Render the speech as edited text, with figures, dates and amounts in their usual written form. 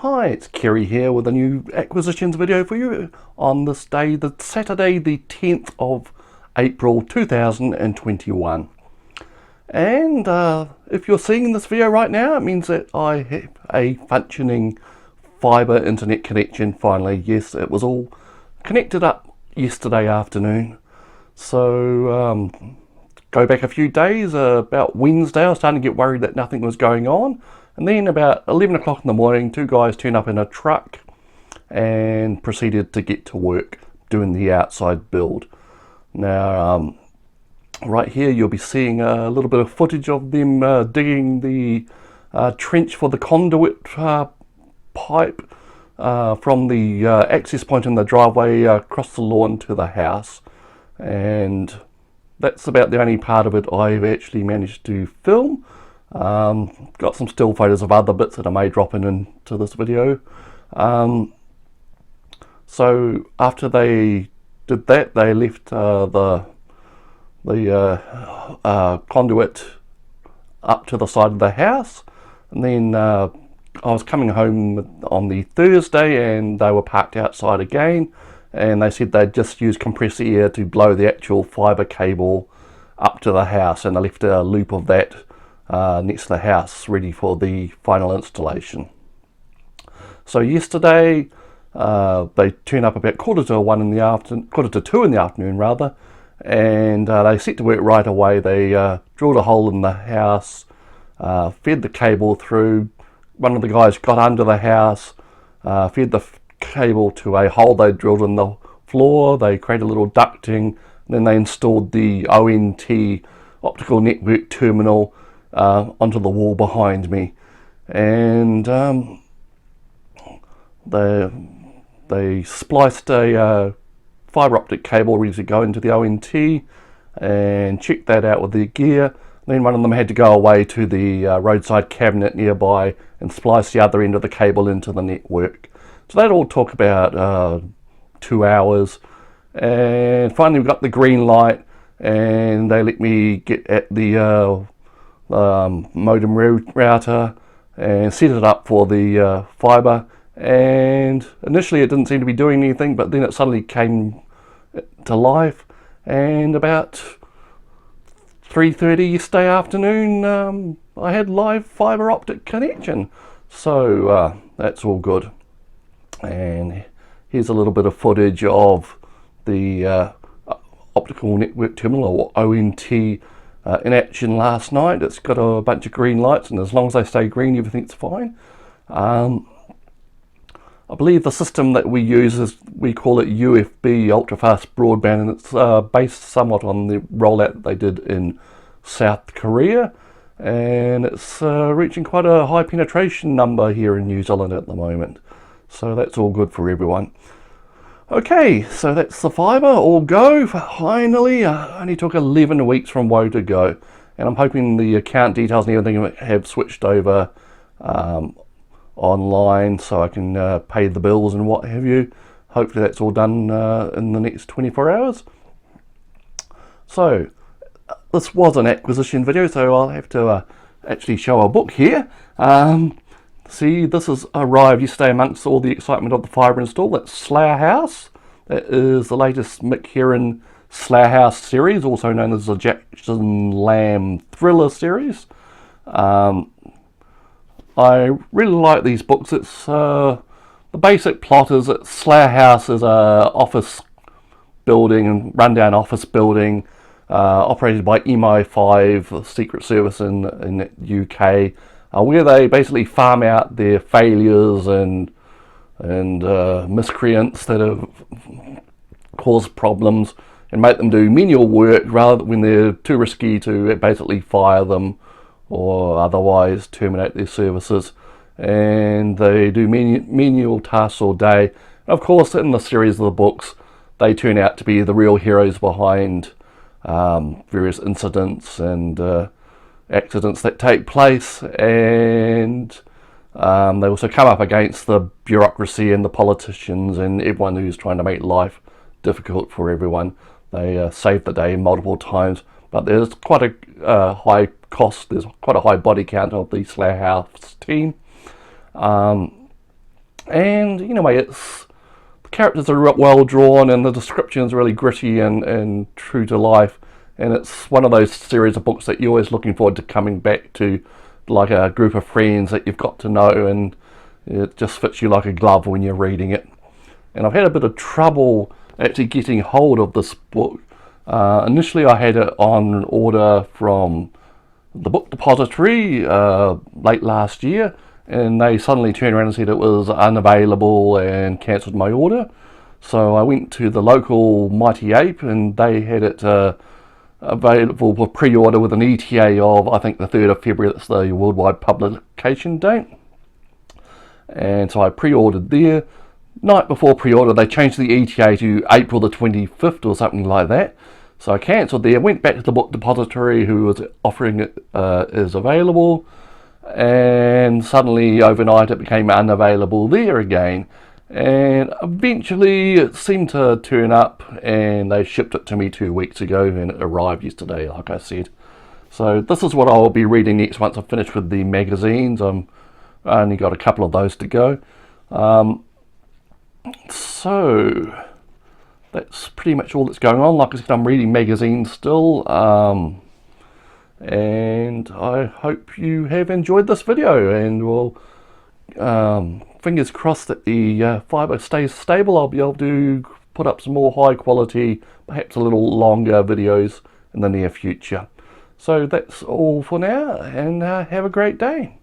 Hi, it's Kerry here with a new acquisitions video for you on this day, the Saturday the 10th of April 2021. And if you're seeing this video right now, it means that I have a functioning fibre internet connection finally. Yes, it was all connected up yesterday afternoon. So go back a few days, about Wednesday I was starting to get worried that nothing was going on. And then about 11 o'clock in the morning, two guys turned up in a truck and proceeded to get to work doing the outside build. Now, right here you'll be seeing a little bit of footage of them digging the trench for the conduit pipe from the access point in the driveway across the lawn to the house. And that's about the only part of it I've actually managed to film. Got some still photos of other bits that I may drop into this video. So after they did that, they left the conduit up to the side of the house, and then I was coming home on the Thursday and they were parked outside again, and they said they'd just used compressor air to blow the actual fibre cable up to the house, and they left a loop of that next to the house ready for the final installation. So yesterday they turned up about quarter to 2 in the afternoon rather, and they set to work right away. They drilled a hole in the house, fed the cable through. One of the guys got under the house, fed the cable to a hole they drilled in the floor. They created a little ducting, and then they installed the ONT optical network terminal onto the wall behind me, and they spliced a fibre optic cable ready to go into the ONT and checked that out with their gear. Then one of them had to go away to the roadside cabinet nearby and splice the other end of the cable into the network. So that all took about 2 hours, and finally we got the green light and they let me get at the modem router and set it up for the fibre. And initially it didn't seem to be doing anything, but then it suddenly came to life, and about 3:30 yesterday afternoon I had live fibre optic connection. So that's all good. And here's a little bit of footage of the optical network terminal, or ONT, in action last night. It's got a bunch of green lights, and as long as they stay green, everything's fine. I believe the system that we use is, we call it UFB, ultra fast broadband, and it's based somewhat on the rollout that they did in South Korea, and it's reaching quite a high penetration number here in New Zealand at the moment. So that's all good for everyone. Okay, so that's the fibre, all go, finally. Only took 11 weeks from woe to go, and I'm hoping the account details and everything have switched over online so I can pay the bills and what have you. Hopefully that's all done in the next 24 hours. So this was an acquisition video, so I'll have to actually show a book here. See, this has arrived yesterday amongst all the excitement of the fibre install. That's Slough House. That is the latest Mick Herron Slough House series, also known as the Jackson Lamb thriller series. I really like these books. It's the basic plot is that Slough House is a office building, and rundown office building, operated by MI5, the Secret Service in the UK. Where they basically farm out their failures and miscreants that have caused problems and make them do menial work, rather when they're too risky to basically fire them or otherwise terminate their services. And they do menial tasks all day. Of course, in the series of the books, they turn out to be the real heroes behind various incidents and accidents that take place, and they also come up against the bureaucracy and the politicians and everyone who's trying to make life difficult for everyone. They save the day multiple times, but there's quite a high cost, there's quite a high body count of the Slough House team. And anyway, the characters are well drawn and the description is really gritty and true to life. And it's one of those series of books that you're always looking forward to coming back to, like a group of friends that you've got to know, and it just fits you like a glove when you're reading it. And I've had a bit of trouble actually getting hold of this book. Initially I had it on order from the Book Depository late last year, and they suddenly turned around and said it was unavailable and cancelled my order. So I went to the local Mighty Ape and they had it available for pre-order with an ETA of, I think, the 3rd of February. That's the worldwide publication date. And so I pre-ordered there. Night before pre-order they changed the ETA to April the 25th or something like that. So I cancelled there, went back to the Book Depository who was offering it is available, and suddenly overnight it became unavailable there again. And eventually it seemed to turn up and they shipped it to me 2 weeks ago and it arrived yesterday, like I said. So this is what I'll be reading next once I'm finished with the magazines. I only got a couple of those to go. So that's pretty much all that's going on. Like I said, I'm reading magazines still. And I hope you have enjoyed this video, and we'll fingers crossed that the Fibre stays stable. I'll be able to put up some more high quality, perhaps a little longer videos in the near future. So that's all for now, and have a great day.